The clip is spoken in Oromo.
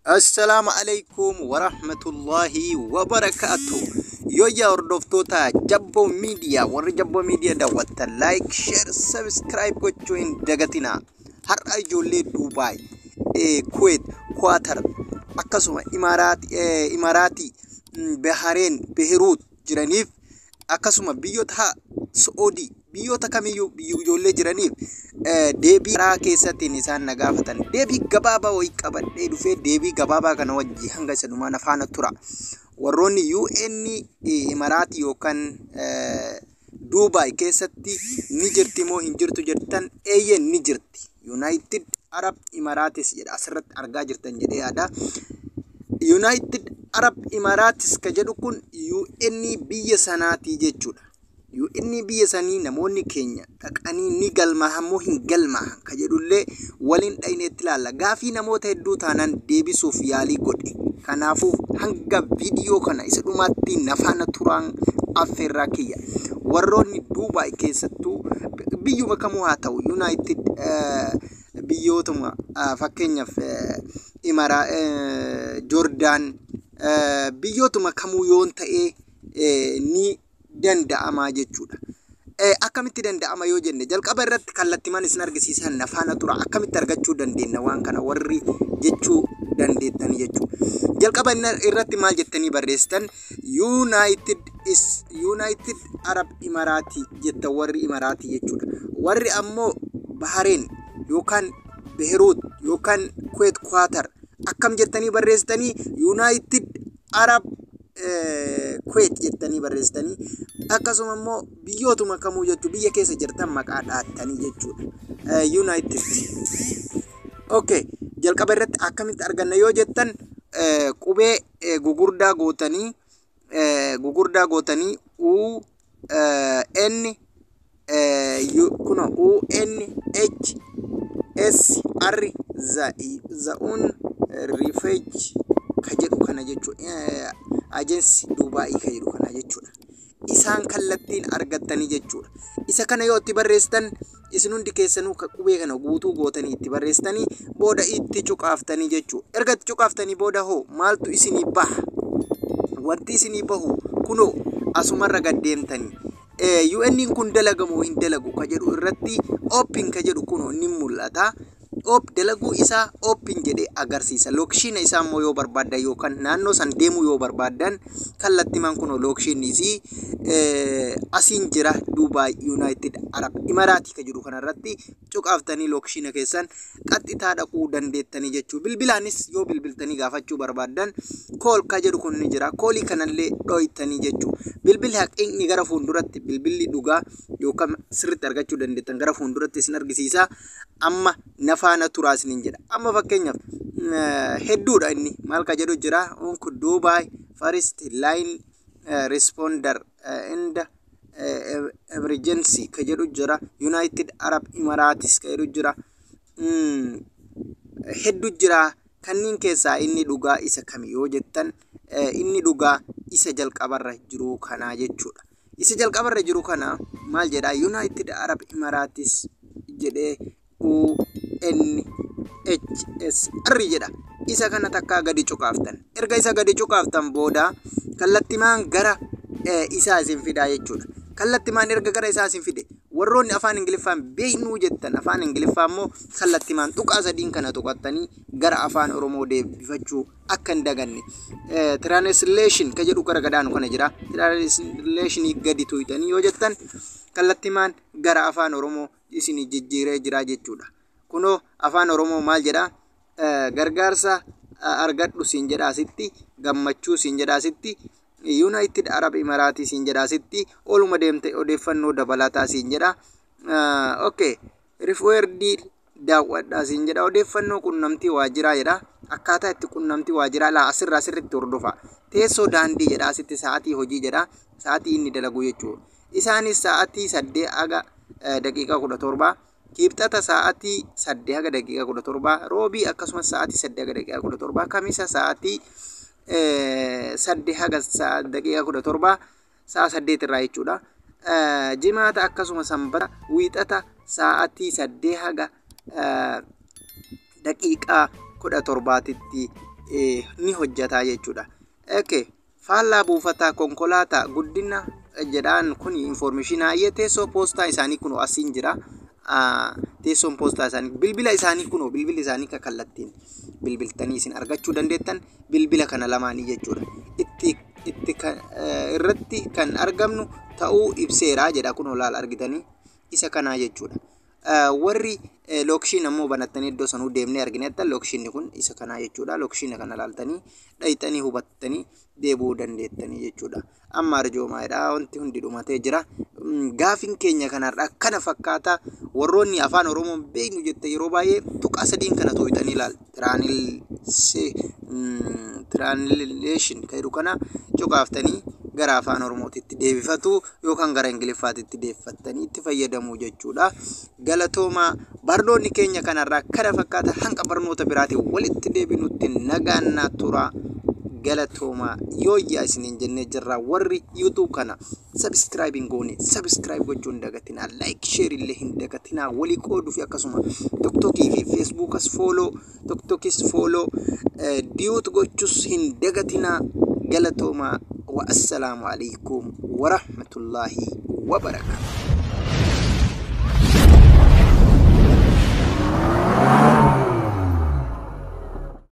Assalamu alaikum warahmatullahi wabarakatuh. Yoya hordoftota Jabbo Media warri Jabbo Media daawwattan like share subscribe gochuun dagatina. Har'a ijoollee Dubai, Kuwait, Qatar akkasuma Imarati, Bahrain, Beirut jiraniif akkasuma biyyoota Saudi biyyoota kamiyyuu ijoollee jiraniif deebii karaa keessattiin isaan nagaafatan deebii gabaabaa wayii qabadhee dhufee deebii gabaabaa kana wajji hanga isa dhumaan afaan tura. Warroonni UN Imarati yookaan Dubai keessatti ni jirti moo hin jirtu jettan eeyyen ni jirti. United Arab Emirates jedha asirratti argaa jirtan jedhee yaada. United Arab Emirates ka jedhu kun UN biyya sanaatii jechuudha. UN biyya sanii namoonni keenya dhaqanii ni galmaahan moo hin galmaahan ka jedhullee waliin dhayneetti ilaalla. Gaafii namoota hedduu taanaan deebisuuf yaalii godhe. Kanaafuu hanga viidiyoo kana isa dhumaatti nafaana turaan affeerraa kiyya. Warroonni Dubai keessattuu biyyuma kamuu haa ta'u United biyyootuma fakkeenyaaf Jordan biyyootuma kamuu yoon ta'ee ni danda'ama jechuudha. Akkamitti danda'ama yoo jenne jalqaba irratti kallattimaan isin argisiisan nafaana tura akkamitti argachuu dandeenya waan kana warri jechuu dandeettanii jechuudha. Jalqaba irratti maal jettanii barreessitan United Arab Emirati jetta warri Imarati jechuudha. Warri ammoo Bahrain yookaan Beirut yookaan Kuwait Qatar akkam jettanii barreessitanii United Arab Kuwait jettanii barreessitanii akkasuma immoo biyyootuma kamuu jechuu biyya keessa jirtan maqaa dhaattanii jechuudha. United okay jalqaba irratti akkamitti arganna yoo jettan qubee gugurdaa gootanii U N kuno U N H S R zaun refugee ka jedhu kana jechuudha. Agency Dubai ka jedhu kana jechuudha. Isaan kallattiin argattanii jechuudha. Isa kana yoo itti barreessitan isin hundi keessanuu qubee kana guutuu gootanii itti barreessitanii booda itti cuqaaftanii jechuudha. Erga itti cuqaaftanii booda hoo maaltu isinii baha? Wanti isinii bahu kunoo asumarra gaddeemtanii UN kun dalagamoo hin dalagu ka jedhu irratti open ka jedhu kunoo ni mul'ata. Dalaguu isaa open jedhee agarsiisa. Lookishiina isaa immoo yoo barbaaddan yookaan naannoo san deemuu yoo barbaaddan kallattimaan kunoo lookishiinni isii asiin jira Dubai United Arab Emirati ka jedhu kanarratti cuqaaftanii lookishiina keessan qaxxitaa dhaquu dandeettanii jechuudha. Bilbilaanis yoo bilbiltanii gaafachuu barbaaddan kool ka jedhu kun ni jira. Koolii kanallee dhooytanii jechuudha. Bilbilli haqiiqni gara fuulduratti bilbilli dhugaa yookaan sirriitti argachuu dandeettan gara fuulduratti isin argisiisa. Amma nafaana turaa isiniin jedha. Amma fakkeenyaaf hedduudha inni maal ka jedhu jira. Dubai first line responder and emergency ka jedhu jira. United Arab Emirates ka jedhu jira. Hedduu jira. Kanneen keessaa inni dhugaa isa kami yoo jettan inni dhugaa isa jalqabarra jiru kana jechuudha. Isa jalqabarra jiru kana maal jedha United Arab Emirates jedhee UNHCR jedha. Isa kana takkaa gadi cuqaaftan. Erga isa gadi cuqaaftan booda kallattimaan gara isaa isin fidaa jechuudha. Kallattimaan erga gara isaa isin fide warroonni afaan Ingiliffaan beeknuu jettan afaan Ingiliffaa immoo kallattimaan tuqaa sadiin kana tuqattanii gara afaan Oromoo deebifachuu akka hin daganne. Translation ka jedhu gara gadaanu kana jira. Translation gadi tuqxanii yoo jettan kallattimaan gara afaan Oromoo isin jijjiiree jira jechuudha. Kunoo afaan Oromoo maal jedha? Gargaarsa argadhu siin jedhaasitti gammachuu siin jedhaasitti United Arab Emirates siin jedhaasitti oluma deemte odeeffannoo dabalataa siin jedha. Okay referred daawwadhaa siin jedha. Odeeffannoo qunnamtii waajiraa jedha. Akkaataa itti qunnamtii waajiraa laa asirratti hordofa. Teessoo daandii jedhaasitti sa'aatii hojii jedha. Sa'aatii inni dalagu jechuudha. Isaanis sa'aatii 8 haga daqiiqaa 17 kibxata sa'aatii 8 haga daqiiqaa 17 roobii akkasumas sa'aatii 8 haga daqiiqaa 17 kamisa sa'aatii 8 haga daqiiqaa 17 sa'a 8 irraa jechuudha. Jimaata akkasumas sanbata wiixata sa'aatii 8 haga daqiiqaa 17tti ni hojjata jechuudha. Okay. Faallaa buufataa konkolaataa guddina jedhaan kun information hayyee teessoo poostaa isaanii kun asiin jira. Teessoon poostaa isaanii bilbila isaanii kun bilbilli isaanii kallattiin bilbiltanii isin argachuu dandeettan bilbila kana lamaanii jechuudha. Itti irratti kan argamnu ta'uu ibseera jedha kun olaal argitanii isa kanaa jechuudha. Warri lokshiin ammoo banattanii iddoo sanuu deemnee argineetta lokshiin kun isa kanaa jechuudha. Lokshiin kana laaltanii dhayxanii hubattanii deebuu dandeettanii jechuudha. Amma arjoomaadha wanti hundi dhumatee jira. Gaafin keenya kanarraa kana fakkaata warroonni afaan Oromoon beeknu jette yeroo baay'ee tuqaa sadiin kana tooyitanii ilaal translation kayru kana cuqaaftanii gara afaan Oromootitti deebifatu yookaan gara Ingiliffaatitti deeffattanii itti fayyadamuu jechuudha. Galatooma barnoonni keenya kanarraa kana fakkaata hanga barnoota biraatiin walitti deebinutti nagaan tura. Galatooma yooyyaa isiniin jennee jirra warri YouTube kana subscribing goone subscribe gochuun dagatina like share illee hin dagatina walii qooduu fi akkasuma TikTokii fi Facebook as follow TikTokis follow diyoot gochus hin dagatina. Galatooma wa assalamu alaikum wa rahmatullahi wa barakatuh.